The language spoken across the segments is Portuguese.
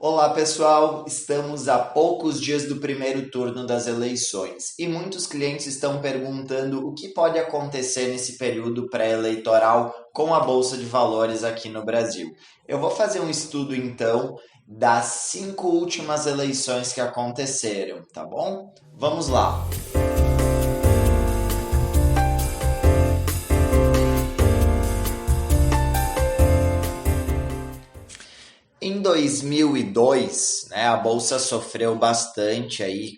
Olá pessoal, estamos a poucos dias do primeiro turno das eleições e muitos clientes estão perguntando o que pode acontecer nesse período pré-eleitoral com a Bolsa de Valores aqui no Brasil. Eu vou fazer um estudo então das 5 últimas eleições que aconteceram, tá bom? Vamos lá! Em 2002, né, a bolsa sofreu bastante aí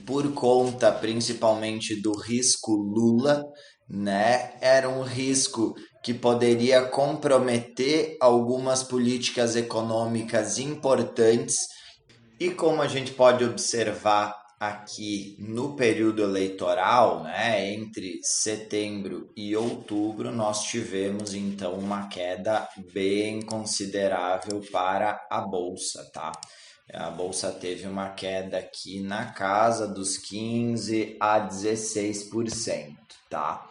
por conta principalmente do risco Lula, né? Era um risco que poderia comprometer algumas políticas econômicas importantes e como a gente pode observar aqui no período eleitoral, né, entre setembro e outubro, nós tivemos então uma queda bem considerável para a bolsa, tá? A bolsa teve uma queda aqui na casa dos 15 a 16%, tá?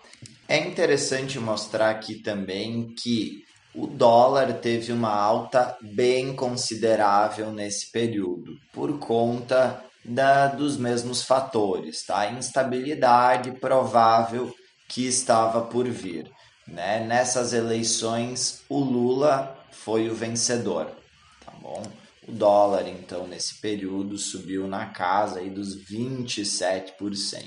É interessante mostrar aqui também que o dólar teve uma alta bem considerável nesse período, por conta dos mesmos fatores, tá? Instabilidade provável que estava por vir, né? Nessas eleições, o Lula foi o vencedor, tá bom? O dólar, então, nesse período subiu na casa aí dos 27%.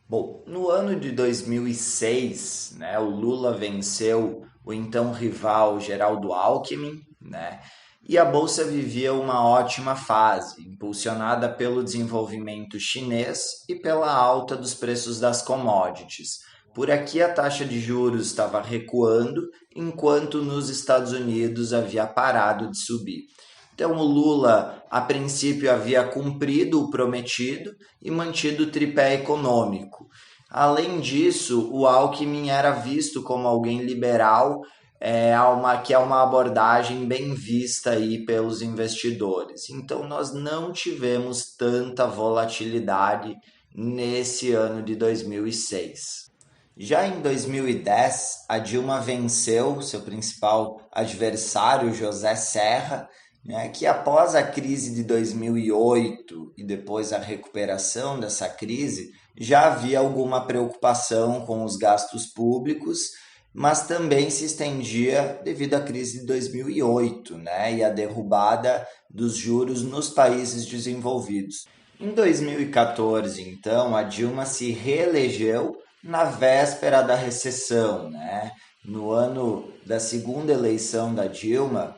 Bom, no ano de 2006, né, o Lula venceu o então rival Geraldo Alckmin, né, e a bolsa vivia uma ótima fase, impulsionada pelo desenvolvimento chinês e pela alta dos preços das commodities. Por aqui a taxa de juros estava recuando, enquanto nos Estados Unidos havia parado de subir. Então, o Lula, a princípio, havia cumprido o prometido e mantido o tripé econômico. Além disso, o Alckmin era visto como alguém liberal, que é uma abordagem bem vista aí pelos investidores. Então, nós não tivemos tanta volatilidade nesse ano de 2006. Já em 2010, a Dilma venceu seu principal adversário, José Serra, né, que após a crise de 2008 e depois a recuperação dessa crise, já havia alguma preocupação com os gastos públicos, mas também se estendia devido à crise de 2008, né, e a derrubada dos juros nos países desenvolvidos. Em 2014, então, a Dilma se reelegeu na véspera da recessão, né? No ano da segunda eleição da Dilma,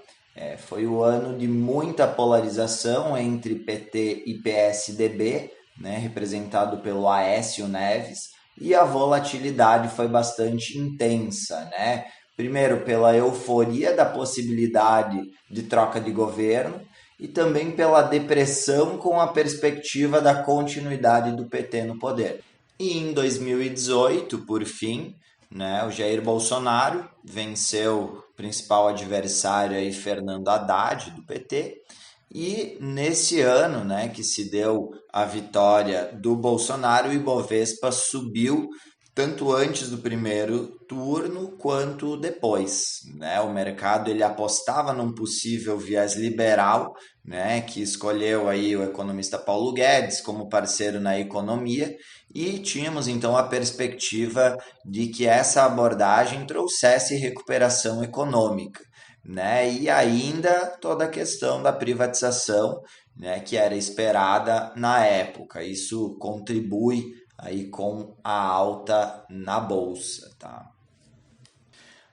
foi o ano de muita polarização entre PT e PSDB, né, representado pelo Aécio Neves, e a volatilidade foi bastante intensa, né? Primeiro, pela euforia da possibilidade de troca de governo e também pela depressão com a perspectiva da continuidade do PT no poder. E em 2018, por fim, né, o Jair Bolsonaro venceu o principal adversário aí, Fernando Haddad, do PT, e nesse ano, né, que se deu a vitória do Bolsonaro, o Ibovespa subiu tanto antes do primeiro turno quanto depois, né? O mercado ele apostava num possível viés liberal, né, que escolheu aí o economista Paulo Guedes como parceiro na economia e tínhamos então a perspectiva de que essa abordagem trouxesse recuperação econômica, né? E ainda toda a questão da privatização, né, que era esperada na época. Isso contribui aí com a alta na bolsa, tá?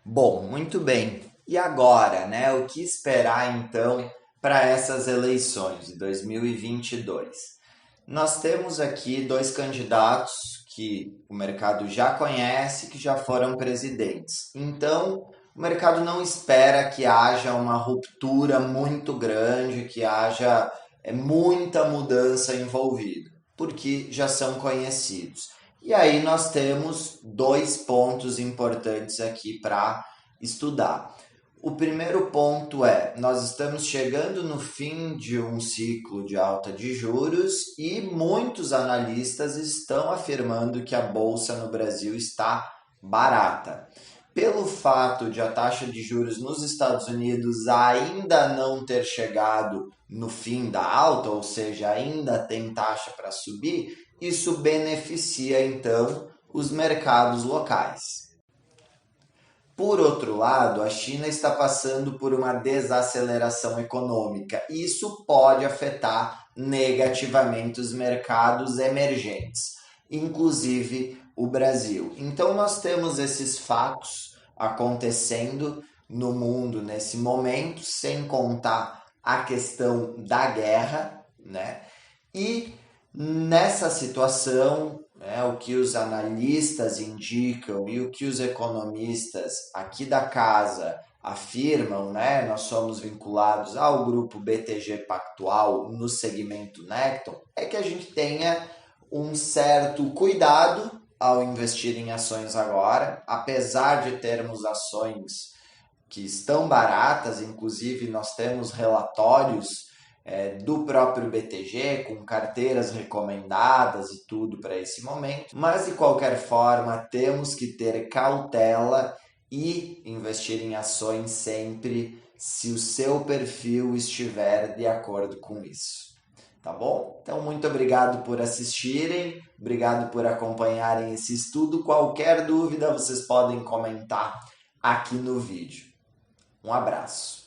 Bom, muito bem. E agora, né? O que esperar então para essas eleições de 2022? Nós temos aqui dois candidatos que o mercado já conhece, que já foram presidentes. Então, o mercado não espera que haja uma ruptura muito grande, que haja muita mudança envolvida, porque já são conhecidos. E aí nós temos dois pontos importantes aqui para estudar. O primeiro ponto é, nós estamos chegando no fim de um ciclo de alta de juros e muitos analistas estão afirmando que a bolsa no Brasil está barata. pelo fato de a taxa de juros nos Estados Unidos ainda não ter chegado no fim da alta, ou seja, ainda tem taxa para subir, isso beneficia então os mercados locais. Por outro lado, a China está passando por uma desaceleração econômica. Isso pode afetar negativamente os mercados emergentes, inclusive o Brasil. Então, nós temos esses fatos acontecendo no mundo nesse momento, sem contar a questão da guerra, né? E nessa situação, o que os analistas indicam e o que os economistas aqui da casa afirmam, né? Nós somos vinculados ao grupo BTG Pactual no segmento Necton, é que a gente tenha um certo cuidado ao investir em ações agora, apesar de termos ações que estão baratas, inclusive nós temos relatórios do próprio BTG, com carteiras recomendadas e tudo para esse momento, mas de qualquer forma temos que ter cautela e investir em ações sempre se o seu perfil estiver de acordo com isso. Tá bom? Então, muito obrigado por assistirem, obrigado por acompanharem esse estudo. Qualquer dúvida vocês podem comentar aqui no vídeo. Um abraço.